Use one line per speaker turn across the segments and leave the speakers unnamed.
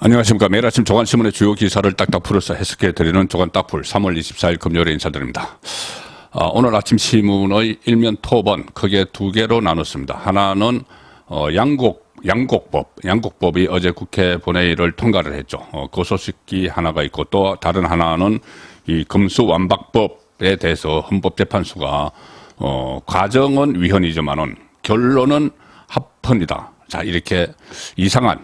안녕하십니까. 매일 아침 조간신문의 주요 기사를 딱딱 풀어서 해석해드리는 조간딱풀 3월 24일 금요일에 인사드립니다. 오늘 아침 신문의 일면 톱은 크게 두 개로 나눴습니다. 하나는 양곡법이 어제 국회 본회의를 통과를 했죠. 그 소식이 하나가 있고, 또 다른 하나는 이 금수완박법에 대해서 헌법재판소가 과정은 위헌이지만은 결론은 합헌이다. 자, 이렇게 이상한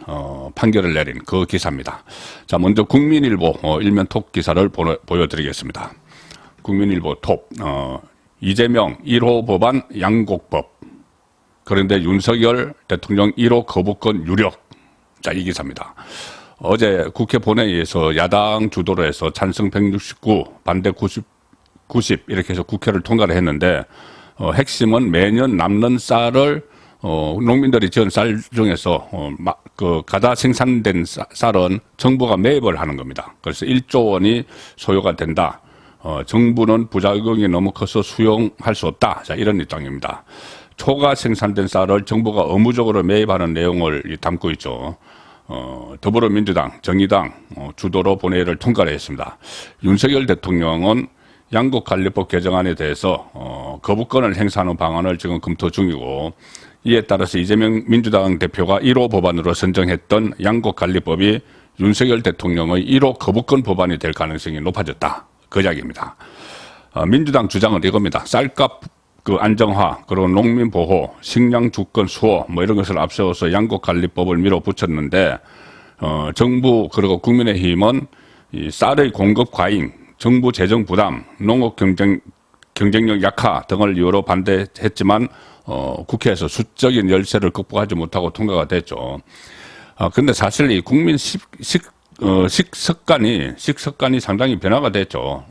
판결을 내린 그 기사입니다. 자, 먼저 국민일보 일면 톱 기사를 보여드리겠습니다. 국민일보 톱, 이재명 1호 법안 양곡법. 그런데 윤석열 대통령 1호 거부권 유력. 자, 이 기사입니다. 어제 국회 본회의에서 야당 주도로 해서 찬성 169, 반대 90 이렇게 해서 국회를 통과를 했는데, 핵심은 매년 남는 쌀을 농민들이 지은 쌀 중에서 가다 생산된 쌀은 정부가 매입을 하는 겁니다. 그래서 1조 원이 소요가 된다. 정부는 부작용이 너무 커서 수용할 수 없다. 자, 이런 입장입니다. 초가 생산된 쌀을 정부가 의무적으로 매입하는 내용을 담고 있죠. 더불어민주당, 정의당 주도로 본회의를 통과를 했습니다. 윤석열 대통령은 양곡관리법 개정안에 대해서 거부권을 행사하는 방안을 지금 검토 중이고, 이에 따라서 이재명 민주당 대표가 1호 법안으로 선정했던 양곡관리법이 윤석열 대통령의 1호 거부권 법안이 될 가능성이 높아졌다. 그 이야기입니다. 민주당 주장은 이겁니다. 쌀값 안정화, 그리고 농민 보호, 식량 주권 수호 이런 것을 앞세워서 양곡관리법을 밀어붙였는데, 정부 그리고 국민의힘은 이 쌀의 공급 과잉, 정부 재정 부담, 농업 경쟁력 약화 등을 이유로 반대했지만 국회에서 수적인 열세를 극복하지 못하고 통과가 됐죠. 근데 사실 이 국민 식습관이 상당히 변화가 됐죠.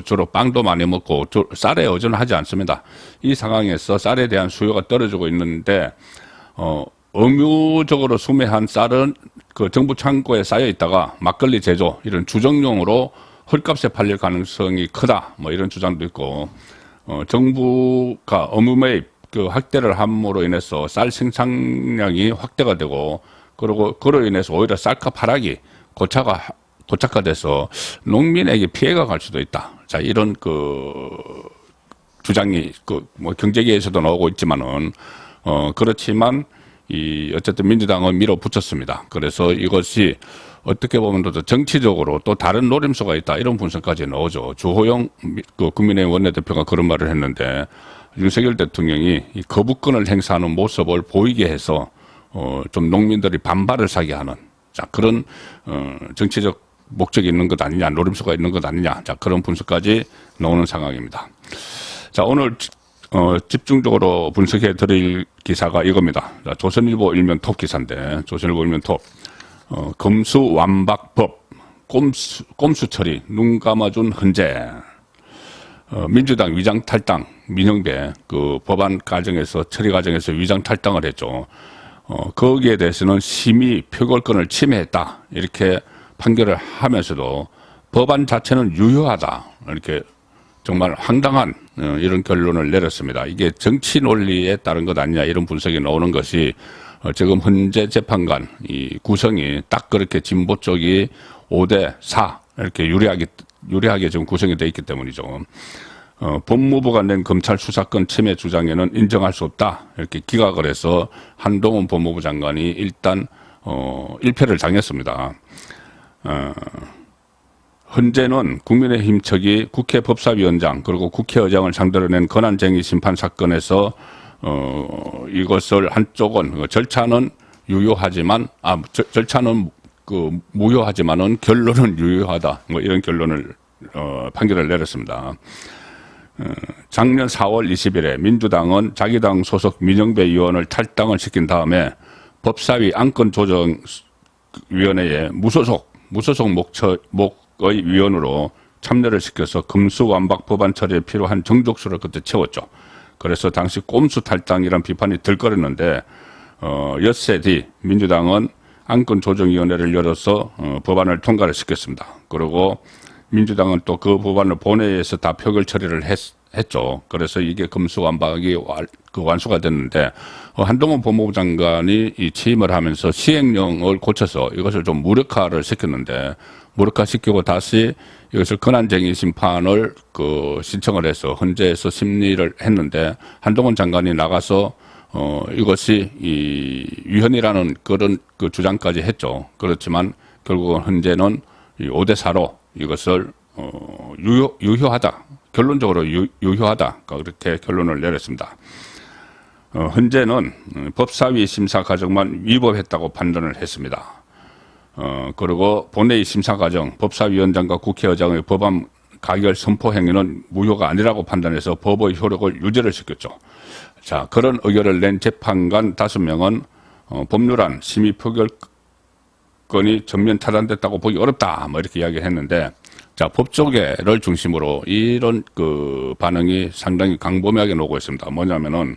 주로 빵도 많이 먹고 쌀에 의존하지 않습니다. 이 상황에서 쌀에 대한 수요가 떨어지고 있는데, 의무적으로 수매한 쌀은 그 정부 창고에 쌓여 있다가 막걸리 제조, 이런 주정용으로 헐값에 팔릴 가능성이 크다. 이런 주장도 있고, 정부가 의무 매입 확대를 함으로 인해서 쌀 생산량이 확대가 되고, 그리고 그로 인해서 오히려 쌀값 하락이 고착화돼서 농민에게 피해가 갈 수도 있다. 자, 이런 주장이 경제계에서도 나오고 있지만은, 그렇지만 어쨌든 민주당은 밀어붙였습니다. 그래서 이것이 어떻게 보면 또 정치적으로 또 다른 노림수가 있다, 이런 분석까지 나오죠. 주호영 국민의힘 원내대표가 그런 말을 했는데, 윤석열 대통령이 이 거부권을 행사하는 모습을 보이게 해서 좀 농민들이 반발을 사게 하는, 자, 그런 정치적 목적이 있는 것 아니냐, 노림수가 있는 것 아니냐, 자, 그런 분석까지 나오는 상황입니다. 자, 오늘 집중적으로 분석해 드릴 기사가 이겁니다. 자, 조선일보 일면 톱 기사인데, 조선일보 일면 톱, 금수완박법, 꼼수 처리, 눈 감아준 헌재. 민주당 위장 탈당, 민영배 법안 과정에서, 처리 과정에서 위장 탈당을 했죠. 거기에 대해서는 심의 표결권을 침해했다, 이렇게 판결을 하면서도 법안 자체는 유효하다, 이렇게 정말 황당한 이런 결론을 내렸습니다. 이게 정치 논리에 따른 것 아니냐, 이런 분석이 나오는 것이 지금 헌재 재판관 이 구성이 딱 그렇게 진보 쪽이 5대4 이렇게 유리하게 지금 구성이 되어 있기 때문이죠. 법무부가 낸 검찰 수사권 침해 주장에는 인정할 수 없다, 이렇게 기각을 해서 한동훈 법무부 장관이 일단 1패를 당했습니다. 헌재는 국민의힘 측이 국회 법사위원장 그리고 국회의장을 상대로 낸 권한쟁의 심판 사건에서 이것을 한쪽은 절차는 유효하지만 절차는 무효하지만은 결론은 유효하다, 이런 결론을 판결을 내렸습니다. 작년 4월 20일에 민주당은 자기 당 소속 민영배 의원을 탈당을 시킨 다음에 법사위 안건조정위원회에 무소속 목의 위원으로 참여를 시켜서 금수완박 법안 처리에 필요한 정족수를 그때 채웠죠. 그래서 당시 꼼수 탈당이란 비판이 들끓었는데, 엿새 뒤 민주당은 안건조정위원회를 열어서 법안을 통과를 시켰습니다. 그리고 민주당은 또 그 법안을 본회의에서 다 표결 처리를 했죠. 그래서 이게 검수완박이 완수가 됐는데 한동훈 법무부 장관이 이 취임을 하면서 시행령을 고쳐서 이것을 좀 무력화를 시켰는데 무력화시키고 다시 이것을 권한쟁의 심판을 신청을 해서 헌재에서 심리를 했는데 한동훈 장관이 나가서 이것이 위헌이라는 그런 주장까지 했죠. 그렇지만 결국은 헌재는 5대4로 이것을 유효하다. 결론적으로 유효하다. 그렇게 결론을 내렸습니다. 헌재는 법사위 심사 과정만 위법했다고 판단을 했습니다. 그리고 본회의 심사 과정, 법사위원장과 국회의장의 법안 가결 선포 행위는 무효가 아니라고 판단해서 법의 효력을 유지를 시켰죠. 자, 그런 의견을 낸 재판관 5명은 법률안 심의 표결권이 전면 차단됐다고 보기 어렵다. 뭐 이렇게 이야기했는데, 자, 법조계를 중심으로 이런 반응이 상당히 광범위하게 나오고 있습니다. 뭐냐면은,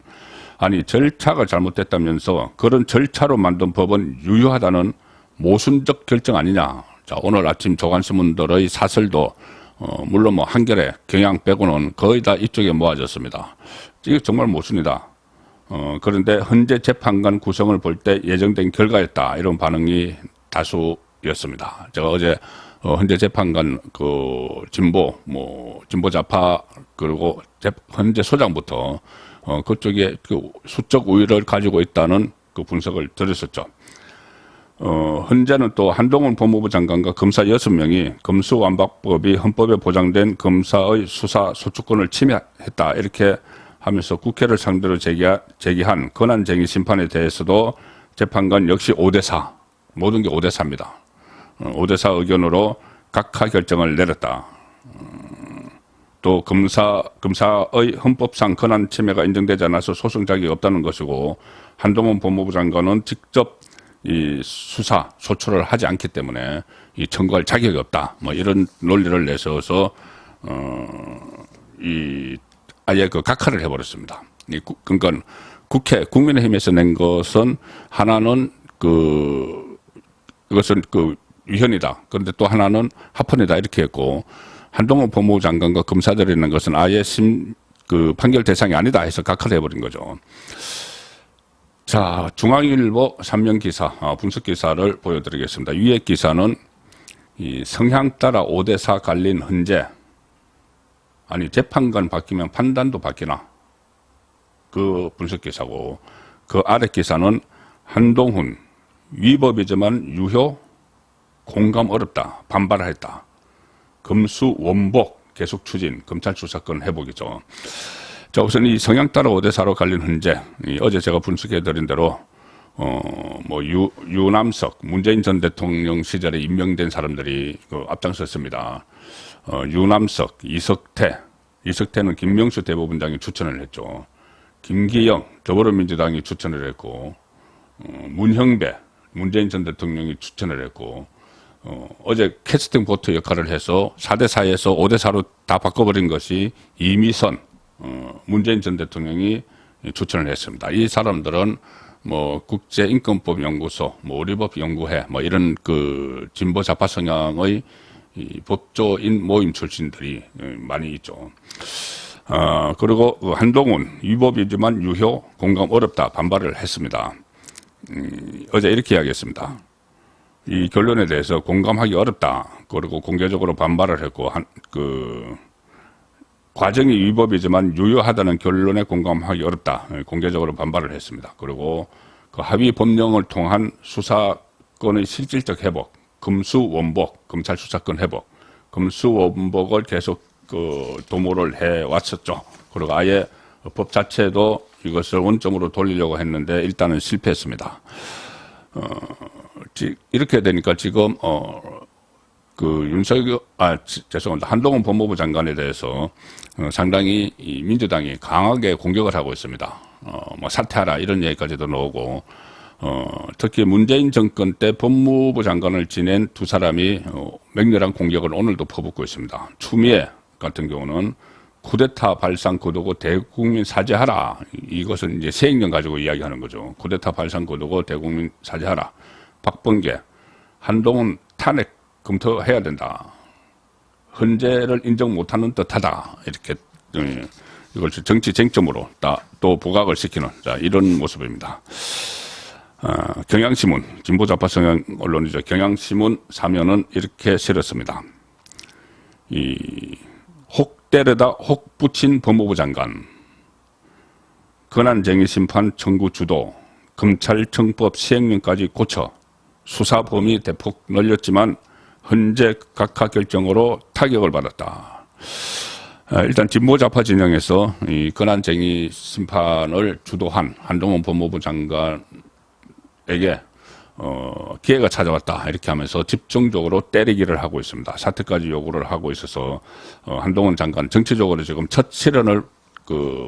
아니, 절차가 잘못됐다면서 그런 절차로 만든 법은 유효하다는 모순적 결정 아니냐. 자, 오늘 아침 조간신문들의 사설도 물론 뭐 한겨레, 경향 빼고는 거의 다 이쪽에 모아졌습니다. 이게 정말 모순이다. 그런데 현재 재판관 구성을 볼 때 예정된 결과였다. 이런 반응이 다수였습니다. 제가 어제 현재 재판관 진보 좌파 그리고 현재 소장부터 그쪽에 수적 우위를 가지고 있다는 분석을 드렸었죠. 현재는 또 한동훈 법무부 장관과 검사 6명이 검수완박법이 헌법에 보장된 검사의 수사 소추권을 침해했다. 이렇게 하면서 국회를 상대로 제기한 권한쟁의 심판에 대해서도 재판관 역시 5대4, 모든 게 5대4입니다. 5대4 의견으로 각하 결정을 내렸다. 또 검사의 헌법상 권한 침해가 인정되지 않아서 소송 자격이 없다는 것이고 한동훈 법무부 장관은 직접 이 수사 소추를 하지 않기 때문에 이 청구할 자격이 없다. 뭐 이런 논리를 내세워서 아예 각하를 해버렸습니다. 그러니까 국민의힘에서 낸 것은 하나는 이것은 위헌이다. 그런데 또 하나는 합헌이다. 이렇게 했고 한동훈 법무부 장관과 검사들이 낸 것은 아예 판결 대상이 아니다 해서 각하를 해버린 거죠. 자, 중앙일보 3면 기사, 분석 기사를 보여드리겠습니다. 위에 기사는 이 성향 따라 5대4 갈린 헌재. 아니, 재판관 바뀌면 판단도 바뀌나? 그 분석 기사고, 그 아래 기사는 한동훈, 위법이지만 유효, 공감 어렵다, 반발했다. 검수 원복 계속 추진, 검찰 수사권 회복이죠. 자, 우선 이 성향 따라 5대4로 갈린 헌재. 어제 제가 분석해드린 대로, 유남석, 문재인 전 대통령 시절에 임명된 사람들이 앞장섰습니다. 유남석, 이석태는 김명수 대법원장이 추천을 했죠. 김기영, 더불어민주당이 추천을 했고, 문형배, 문재인 전 대통령이 추천을 했고, 어제 캐스팅 보트 역할을 해서 4대4에서 5대4로 다 바꿔버린 것이 이미선, 문재인 전 대통령이 추천을 했습니다. 이 사람들은 국제인권법연구소, 우리법연구회, 이런 진보 좌파 성향의 이 법조인 모임 출신들이 많이 있죠. 그리고 한동훈, 위법이지만 유효, 공감 어렵다, 반발을 했습니다. 어제 이렇게 이야기했습니다. 이 결론에 대해서 공감하기 어렵다. 그리고 공개적으로 반발을 했고, 과정이 위법이지만 유효하다는 결론에 공감하기 어렵다. 공개적으로 반발을 했습니다. 그리고 합의 법령을 통한 수사권의 실질적 회복, 검수원복, 검찰 수사권 회복, 검수원복을 계속 도모를 해왔었죠. 그리고 아예 법 자체도 이것을 원점으로 돌리려고 했는데 일단은 실패했습니다. 이렇게 되니까 지금 죄송합니다. 한동훈 법무부 장관에 대해서 상당히 이 민주당이 강하게 공격을 하고 있습니다. 사퇴하라 이런 얘기까지도 나오고, 특히 문재인 정권 때 법무부 장관을 지낸 두 사람이 맹렬한 공격을 오늘도 퍼붓고 있습니다. 추미애 같은 경우는 쿠데타 발상 거두고 대국민 사죄하라. 이것은 이제 시행령 가지고 이야기하는 거죠. 쿠데타 발상 거두고 대국민 사죄하라. 박범계, 한동훈 탄핵 검토해야 된다. 헌재를 인정 못하는 듯하다. 이렇게 이걸 정치 쟁점으로 또 부각을 시키는 이런 모습입니다. 경향신문, 진보좌파 성향 언론이죠. 경향신문 사면은 이렇게 실었습니다. 혹 때려다 혹 붙인 법무부 장관, 권한쟁의 심판 청구 주도, 검찰청법 시행령까지 고쳐 수사 범위 대폭 늘렸지만 헌재 각하 결정으로 타격을 받았다. 일단 진보좌파 진영에서 이 권한쟁의 심판을 주도한 한동훈 법무부 장관에게 기회가 찾아왔다 이렇게 하면서 집중적으로 때리기를 하고 있습니다. 사퇴까지 요구를 하고 있어서 한동훈 장관 정치적으로 지금 첫 실현을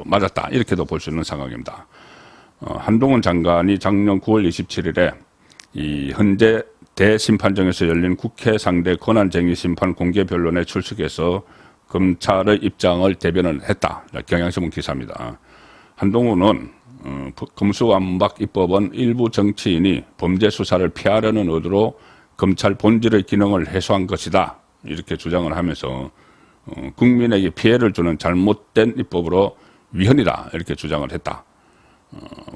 맞았다 이렇게도 볼 수 있는 상황입니다. 한동훈 장관이 작년 9월 27일에 이 헌재 대심판정에서 열린 국회 상대 권한쟁의 심판 공개 변론에 출석해서 검찰의 입장을 대변을 했다. 경향신문 기사입니다. 한동훈은 검수완박 입법은 일부 정치인이 범죄 수사를 피하려는 의도로 검찰 본질의 기능을 해소한 것이다. 이렇게 주장을 하면서 국민에게 피해를 주는 잘못된 입법으로 위헌이다. 이렇게 주장을 했다.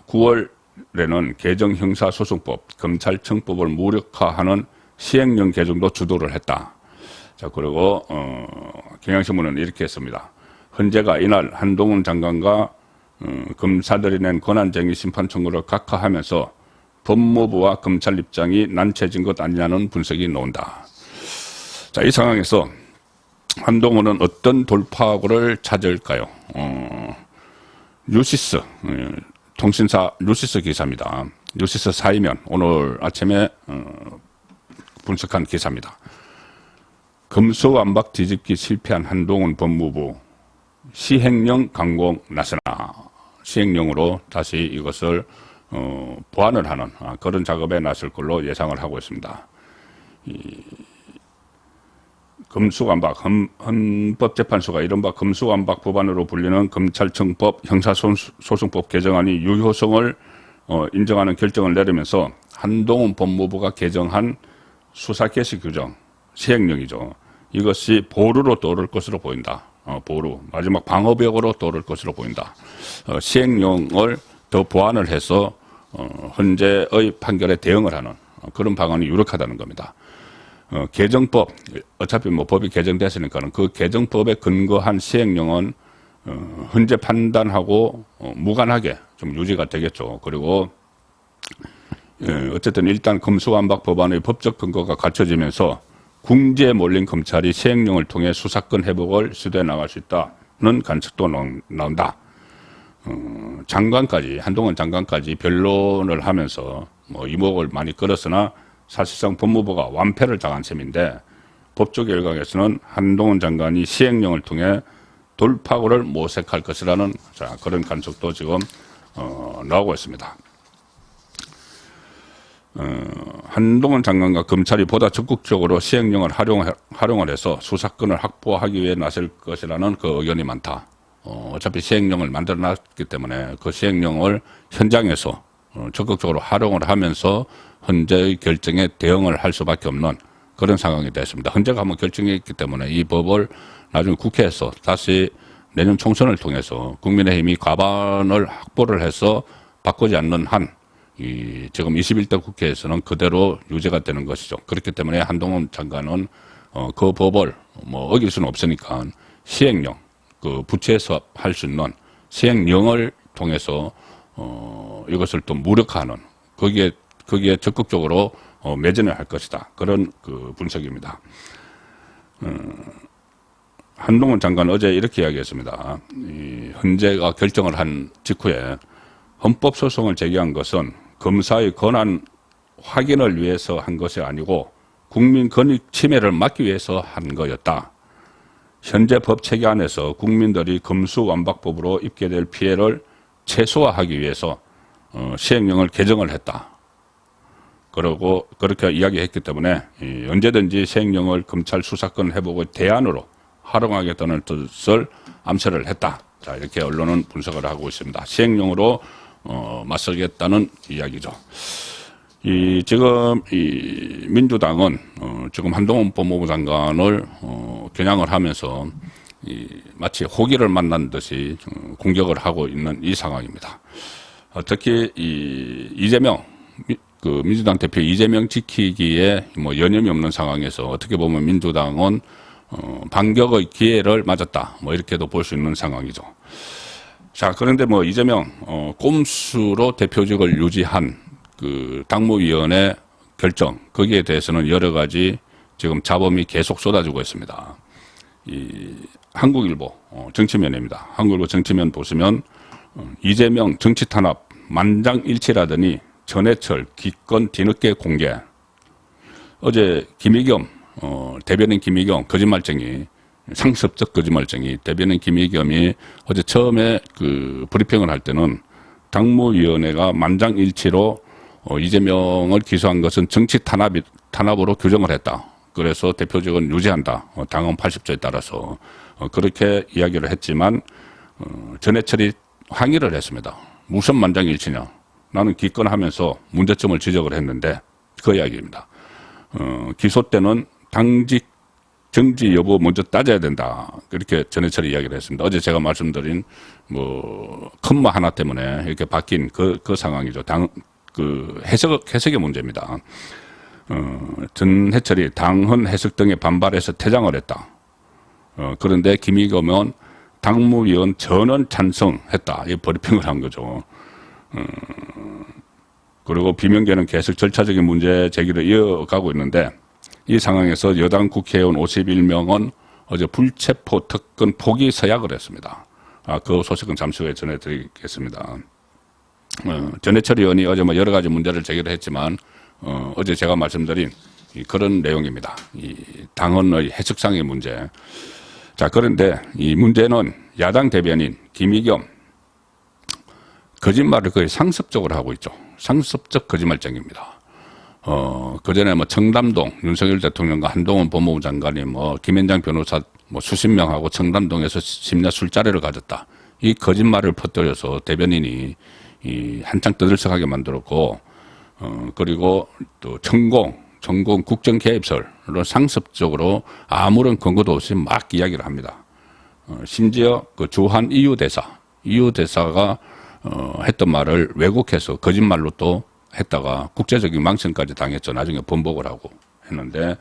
9월에는 개정 형사소송법, 검찰청법을 무력화하는 시행령 개정도 주도를 했다. 자, 그리고 경향신문은 이렇게 했습니다. 헌재가 이날 한동훈 장관과 검사들이 낸 권한쟁의 심판 청구를 각하하면서 법무부와 검찰 입장이 난처해진 것 아니냐는 분석이 나온다. 자, 이 상황에서 한동훈은 어떤 돌파구를 찾을까요? 뉴시스 통신사 뉴시스 기사입니다. 뉴시스 사이면 오늘 아침에 분석한 기사입니다. 검수완박 뒤집기 실패한 한동훈 법무부 시행령 강공 나서나 시행령으로 다시 이것을 보완을 하는 그런 작업에 나설 걸로 예상을 하고 있습니다. 검수완박 헌법재판소가 이른바 검수완박 법안으로 불리는 검찰청법 형사소송법 개정안이 유효성을 인정하는 결정을 내리면서 한동훈 법무부가 개정한 수사개시 규정 시행령이죠. 이것이 보루로 떠오를 것으로 보인다. 보루 마지막 방어벽으로 떠오를 것으로 보인다. 시행령을 더 보완을 해서 헌재의 판결에 대응을 하는 그런 방안이 유력하다는 겁니다. 개정법 어차피 뭐 법이 개정됐으니까는 그 개정법에 근거한 시행령은 헌재 판단하고 무관하게 좀 유지가 되겠죠. 그리고 어쨌든 일단 검수완박 법안의 법적 근거가 갖춰지면서 궁지에 몰린 검찰이 시행령을 통해 수사권 회복을 시도해 나갈 수 있다는 관측도 나온다. 장관까지 한동훈 장관까지 변론을 하면서 뭐 이목을 많이 끌었으나 사실상 법무부가 완패를 당한 셈인데 법적 일각에서는 한동훈 장관이 시행령을 통해 돌파구를 모색할 것이라는 그런 관측도 지금 나오고 있습니다. 한동훈 장관과 검찰이 보다 적극적으로 시행령을 활용을 해서 수사권을 확보하기 위해 나설 것이라는 그 의견이 많다. 어차피 시행령을 만들어놨기 때문에 그 시행령을 현장에서 적극적으로 활용을 하면서 헌재의 결정에 대응을 할 수밖에 없는 그런 상황이 됐습니다. 헌재가 한번 결정했기 때문에 이 법을 나중에 국회에서 다시 내년 총선을 통해서 국민의힘이 과반을 확보를 해서 바꾸지 않는 한 지금 21대 국회에서는 그대로 유죄가 되는 것이죠. 그렇기 때문에 한동훈 장관은 그 법을 뭐 어길 수는 없으니까 시행령, 그 부처에서 할 수 있는 시행령을 통해서 이것을 또 무력화하는 거기에 적극적으로 매진을 할 것이다. 그런 그 분석입니다. 한동훈 장관 어제 이렇게 이야기했습니다. 헌재가 결정을 한 직후에 헌법소송을 제기한 것은 검사의 권한 확인을 위해서 한 것이 아니고 국민 권익 침해를 막기 위해서 한 거였다. 현재 법 체계 안에서 국민들이 검수완박법으로 입게 될 피해를 최소화하기 위해서 시행령을 개정을 했다. 그러고 그렇게 이야기했기 때문에 언제든지 시행령을 검찰 수사권 회복의 대안으로 활용하겠다는 뜻을 암시를 했다. 자, 이렇게 언론은 분석을 하고 있습니다. 시행령으로 맞서겠다는 이야기죠. 지금 민주당은 지금 한동훈 법무부 장관을 겨냥을 하면서 마치 호기를 만난 듯이 공격을 하고 있는 이 상황입니다. 특히 이재명 민주당 대표 이재명 지키기에 뭐 여념이 없는 상황에서 어떻게 보면 민주당은 반격의 기회를 맞았다, 뭐 이렇게도 볼 수 있는 상황이죠. 자, 그런데 뭐 이재명 꼼수로 대표직을 유지한 그 당무위원회 결정, 거기에 대해서는 여러 가지 지금 잡음이 계속 쏟아지고 있습니다. 한국일보 정치면입니다. 한국일보 정치면 보시면 이재명 정치 탄압 만장일치라더니 전해철 기권 뒤늦게 공개. 어제 김의겸 대변인 김의겸 거짓말쟁이, 상습적 거짓말쟁이 대변인 김의겸이 어제 처음에 그 브리핑을 할 때는 당무위원회가 만장일치로 이재명을 기소한 것은 정치 탄압으로 규정을 했다. 그래서 대표직은 유지한다. 당헌 80조에 따라서 그렇게 이야기를 했지만 전해철이 항의를 했습니다. 무슨 만장일치냐. 나는 기권하면서 문제점을 지적을 했는데 그 이야기입니다. 기소 때는 당직 정지 여부 먼저 따져야 된다. 그렇게 전해철이 이야기를 했습니다. 어제 제가 말씀드린 뭐 컴마 하나 때문에 이렇게 바뀐 그 상황이죠. 해석의 문제입니다. 전해철이 당헌 해석 등에 반발해서 퇴장을 했다. 그런데 김의겸은 당무위원 전원 찬성했다. 이 브리핑을 한 거죠. 그리고 비명계는 계속 절차적인 문제 제기를 이어가고 있는데 이 상황에서 여당 국회의원 51명은 어제 불체포 특권 포기 서약을 했습니다. 그 소식은 잠시 후에 전해드리겠습니다. 전해철 의원이 어제 뭐 여러 가지 문제를 제기를 했지만 어제 제가 말씀드린 그런 내용입니다. 이 당헌의 해석상의 문제. 자, 그런데 이 문제는 야당 대변인 김의겸 거짓말을 거의 상습적으로 하고 있죠. 상습적 거짓말쟁입니다. 그전에 뭐 청담동 윤석열 대통령과 한동훈 법무부 장관이 뭐 김현장 변호사 뭐 수십 명하고 청담동에서 심야 술자리를 가졌다. 이 거짓말을 퍼뜨려서 대변인이 한창 떠들썩하게 만들었고, 그리고 또 전공 국정 개입설로 상습적으로 아무런 근거도 없이 막 이야기를 합니다. 심지어 그 주한 EU 대사가 했던 말을 왜곡해서 거짓말로 또 했다가 국제적인 망신까지 당했죠. 나중에 번복을 하고 했는데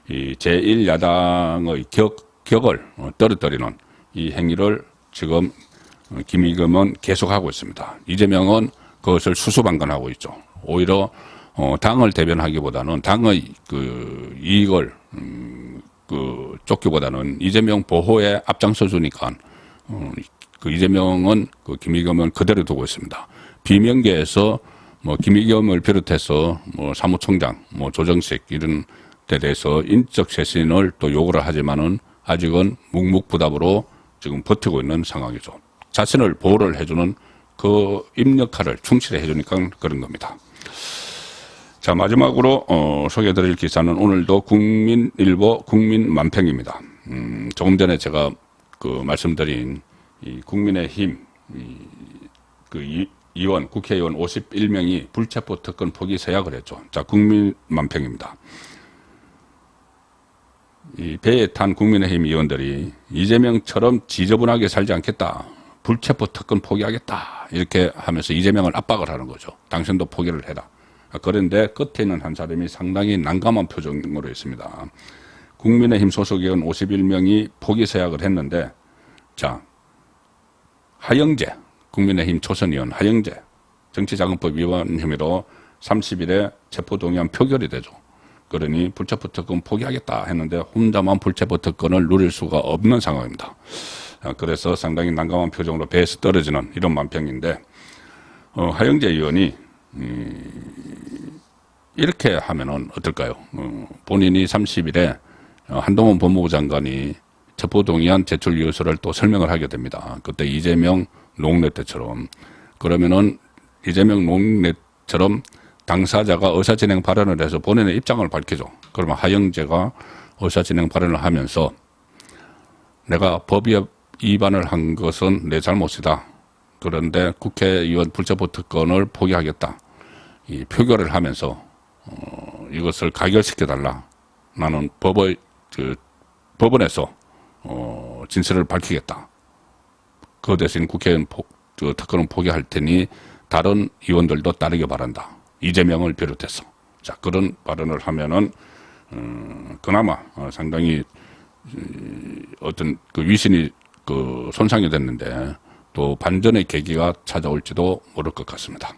이 제1야당의 격을 떨어뜨리는 이 행위를 지금 김의겸은 계속하고 있습니다. 이재명은 그것을 수수방관하고 있죠. 오히려 당을 대변하기보다는 당의 그 이익을 쫓기보다는 이재명 보호에 앞장서 주니까 그 이재명은 그 김의겸은 그대로 두고 있습니다. 비명계에서 뭐 김의겸을 비롯해서 뭐 사무총장, 뭐 조정식 이런 데 대해서 인적 쇄신을 또 요구를 하지만은 아직은 묵묵부답으로 지금 버티고 있는 상황이죠. 자신을 보호를 해주는 그 임역할을 충실히 해주니까 그런 겁니다. 자, 마지막으로 소개해드릴 기사는 오늘도 국민일보 국민만평입니다. 조금 전에 제가 그 말씀드린 이 국민의힘 의원, 국회의원 51명이 불체포 특권 포기 서약을 했죠. 자, 국민만평입니다. 이 배에 탄 국민의힘 의원들이 이재명처럼 지저분하게 살지 않겠다. 불체포 특권 포기하겠다. 이렇게 하면서 이재명을 압박을 하는 거죠. 당신도 포기를 해라. 그런데 끝에 있는 한 사람이 상당히 난감한 표정으로 있습니다. 국민의힘 소속 의원 51명이 포기 서약을 했는데, 자, 하영재, 국민의힘 초선 의원 하영재, 정치자금법 위반 혐의로 30일에 체포동의안 표결이 되죠. 그러니 불체포 특권 포기하겠다 했는데 혼자만 불체포 특권을 누릴 수가 없는 상황입니다. 그래서 상당히 난감한 표정으로 배에서 떨어지는 이런 만평인데, 하영재 의원이 이렇게 하면은 어떨까요? 본인이 30일에 한동훈 법무부 장관이 체포동의안 제출 이유서를 또 설명을 하게 됩니다. 그때 이재명 농내 때처럼. 그러면은 이재명 농내처럼 당사자가 의사진행 발언을 해서 본인의 입장을 밝히죠. 그러면 하영재가 의사진행 발언을 하면서 내가 법 위반을 한 것은 내 잘못이다. 그런데 국회의원 불체포 특권을 포기하겠다. 이 표결을 하면서 이것을 가결시켜달라. 나는 법원에서 진실을 밝히겠다. 그 대신 국회의원 특권은 포기할 테니 다른 의원들도 따르기 바란다. 이재명을 비롯해서. 자, 그런 발언을 하면은, 그나마 상당히 어떤 그 위신이 손상이 됐는데 또 반전의 계기가 찾아올지도 모를 것 같습니다.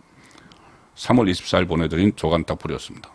3월 24일 보내드린 조간딱불이었습니다.